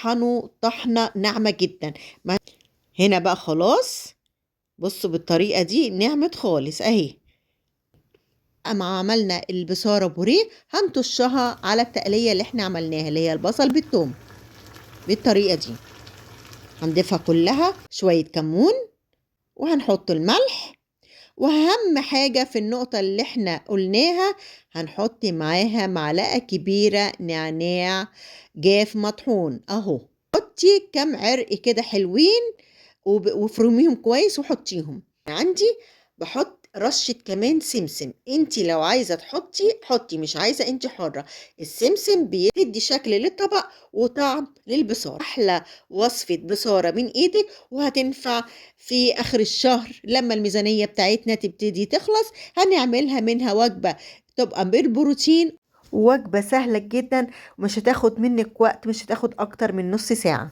وبطحنه طحنة ناعمة جدا. هنا بقى خلاص، بصوا بالطريقة دي نعمت خالص اهي. اما عملنا البصارة بوريه هنطشها على التقلية اللي احنا عملناها اللي هي البصل بالثوم بالطريقة دي. هنضيفها كلها شوية كمون، وهنحط الملح، واهم حاجة في النقطة اللي احنا قلناها هنحط معاها معلقة كبيرة نعناع جاف مطحون اهو. حطي كام عرق كده حلوين وفرميهم كويس وحطيهم. عندي بحط رشة كمان سمسم، انتي لو عايزة تحطي حطي، مش عايزة انتي حرة. السمسم بيدي شكل للطبق وطعم للبصارة. احلى وصفة بصارة من ايدك، وهتنفع في اخر الشهر لما الميزانية بتاعتنا تبتدي تخلص. هنعملها منها وجبة تبقى بالبروتين، وجبة سهلة جدا ومش هتاخد منك وقت، مش هتاخد اكتر من نص ساعة.